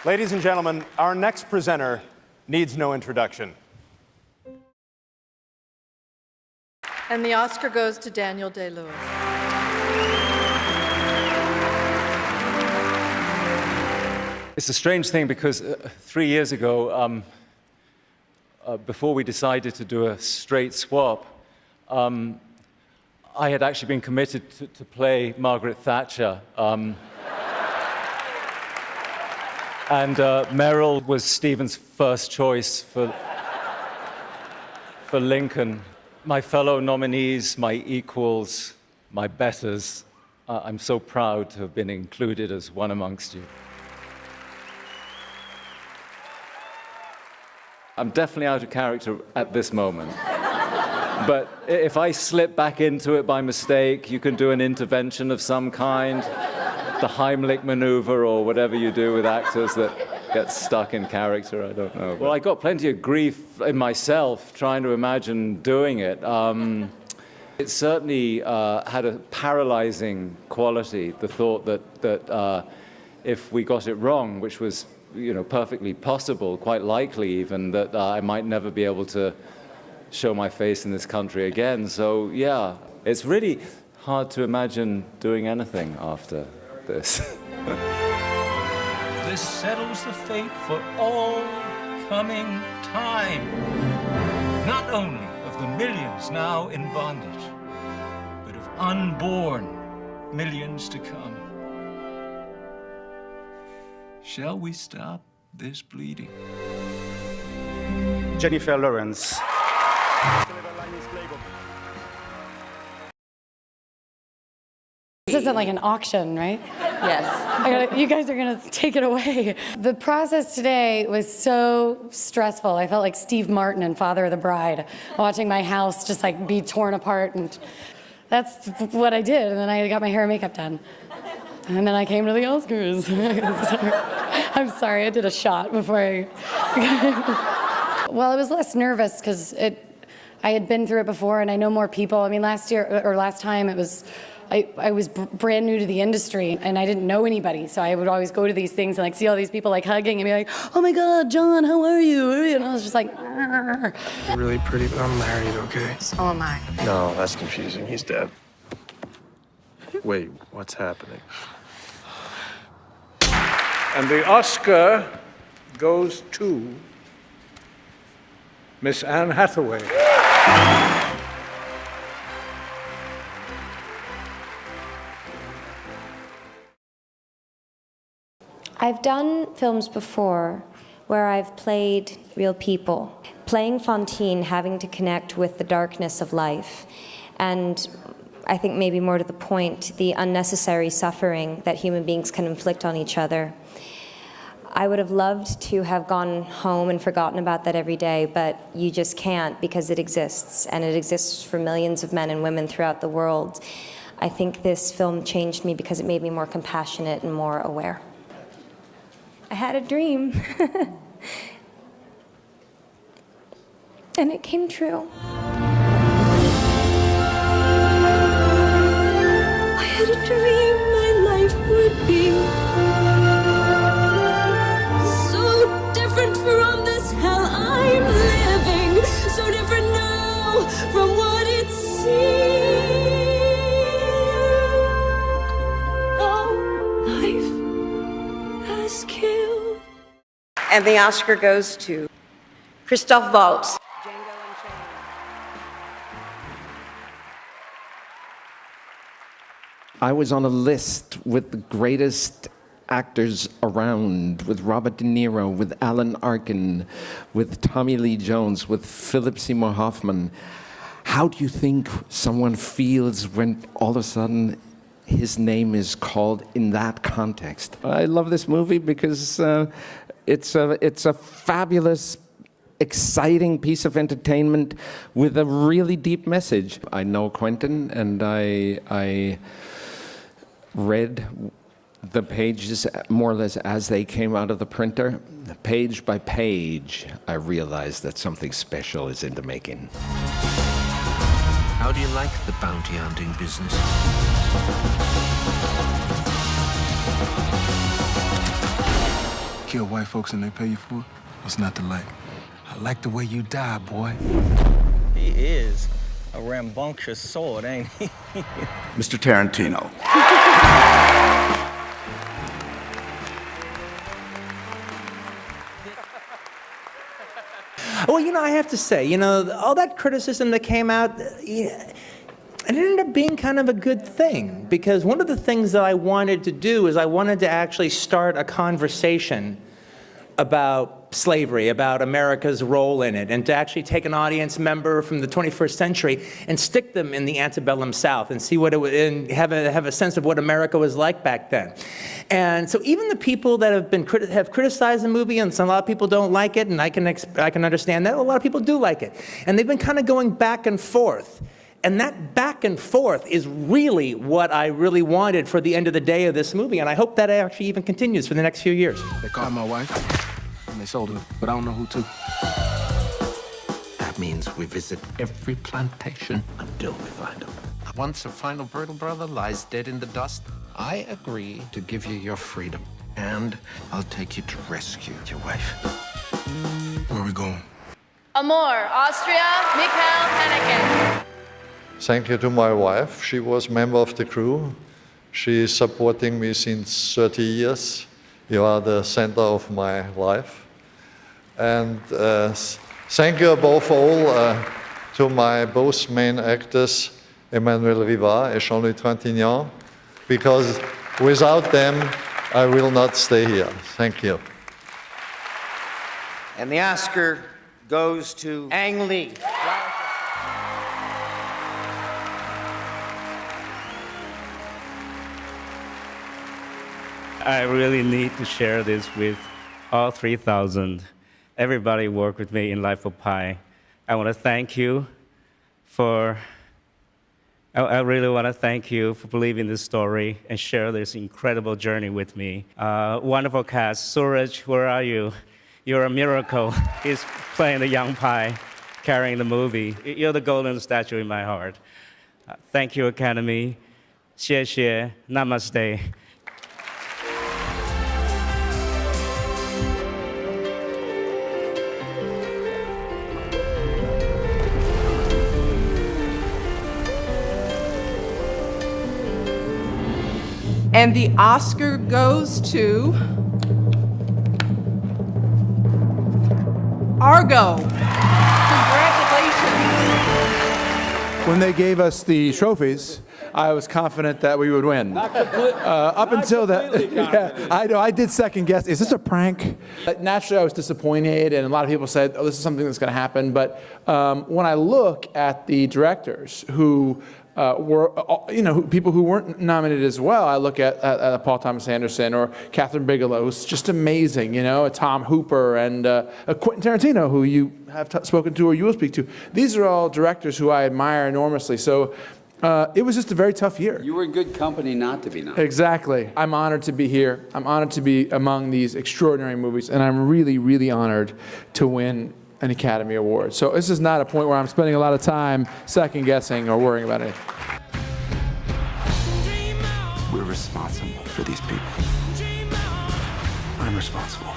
Ladies and gentlemen, our next presenter needs no introduction. And the Oscar goes to Daniel Day-Lewis. It's a strange thing because 3 years ago, before we decided to do a straight swap, I had actually been committed to play Margaret Thatcher. And Meryl was Stephen's first choice for Lincoln. My fellow nominees, my equals, my betters, I'm so proud to have been included as one amongst you. I'm definitely out of character at this moment. But if I slip back into it by mistake, you can do an intervention of some kind, the Heimlich maneuver or whatever you do with actors that get stuck in character, I don't know. Well, I got plenty of grief in myself trying to imagine doing it. It certainly had a paralyzing quality, the thought that if we got it wrong, which was perfectly possible, quite likely even, that I might never be able to show my face in this country again. So, yeah, it's really hard to imagine doing anything after this. This settles the fate for all coming time, not only of the millions now in bondage, but of unborn millions to come. Shall we stop this bleeding? Jennifer Lawrence. This isn't like an auction, right? Yes. You guys are gonna take it away. The process today was so stressful. I felt like Steve Martin in Father of the Bride, watching my house just like be torn apart, and that's what I did. And then I got my hair and makeup done. And then I came to the Oscars. I'm sorry, I did a shot before I... Well, I was less nervous because I had been through it before and I know more people. I mean, last time it was, I was brand new to the industry and I didn't know anybody. So I would always go to these things and like see all these people like hugging and be like, oh my God, John, how are you? And I was just like, arr. You're really pretty, but I'm married, okay? So am I. No, that's confusing. He's dead. Wait, what's happening? And the Oscar goes to Miss Anne Hathaway. I've done films before where I've played real people. Playing Fantine, having to connect with the darkness of life, and I think maybe more to the point, the unnecessary suffering that human beings can inflict on each other. I would have loved to have gone home and forgotten about that every day, but you just can't because it exists, and it exists for millions of men and women throughout the world. I think this film changed me because it made me more compassionate and more aware. I had a dream, and it came true. I had a dream my life would be from this hell I'm living, so different now from what it seemed. Oh, life has killed. And the Oscar goes to Christoph Waltz. I was on a list with the greatest actors around, with Robert De Niro, with Alan Arkin, with Tommy Lee Jones, with Philip Seymour Hoffman. How do you think someone feels when all of a sudden his name is called in that context? I love this movie because it's a fabulous, exciting piece of entertainment with a really deep message. I know Quentin, and I read the pages more or less as they came out of the printer. Page by page, I realized that something special is in the making. How do you like the bounty hunting business? kill white folks and they pay you for it? What's not to like? I like the way you die, boy. He is a rambunctious sword, ain't he? Mr. Tarantino. Well, you know, I have to say, you know, all that criticism that came out, it ended up being kind of a good thing, because one of the things that I wanted to do is I wanted to actually start a conversation about slavery, about America's role in it, and to actually take an audience member from the 21st century and stick them in the antebellum South and see what it would, and have a sense of what America was like back then. And so even the people that have criticized the movie, and a lot of people don't like it, and I can understand that, a lot of people do like it. And they've been kind of going back and forth. And that back and forth is really what I really wanted for the end of the day of this movie, and I hope that actually even continues for the next few years. They caught my wife, and they sold her, but I don't know who to. That means we visit every plantation until we find him. Once a final Brittle brother lies dead in the dust, I agree to give you your freedom, and I'll take you to rescue your wife. Where are we going? Amor, Austria, Mikhail Haneke. Thank you to my wife. She was a member of the crew. She is supporting me since 30 years. You are the center of my life. And thank you above all to my both main actors, Emmanuel Rivard and Jean-Louis Trintignant, because without them, I will not stay here. Thank you. And the Oscar goes to Ang Lee. I really need to share this with all 3,000. Everybody who worked with me in Life of Pi. I want to thank you for, I really want to thank you for believing this story and share this incredible journey with me. Wonderful cast. Suraj, where are you? You're a miracle. He's playing the young Pi, carrying the movie. You're the golden statue in my heart. Thank you, Academy. 谢谢. Namaste. And the Oscar goes to Argo. Congratulations. When they gave us the trophies, I was confident that we would win. Up until that, yeah, I know, I did second guess, is this a prank? Naturally, I was disappointed, and a lot of people said, oh, this is something that's going to happen. But when I look at the directors who were, you know, people who weren't nominated as well, I look at Paul Thomas Anderson or Catherine Bigelow, who's just amazing, you know, Tom Hooper and Quentin Tarantino, who you have spoken to or you will speak to. These are all directors who I admire enormously. So it was just a very tough year. You were in good company not to be nominated. Exactly. I'm honored to be here. I'm honored to be among these extraordinary movies, and I'm really, really honored to win an Academy Award. So this is not a point where I'm spending a lot of time second guessing or worrying about anything. We're responsible for these people. I'm responsible.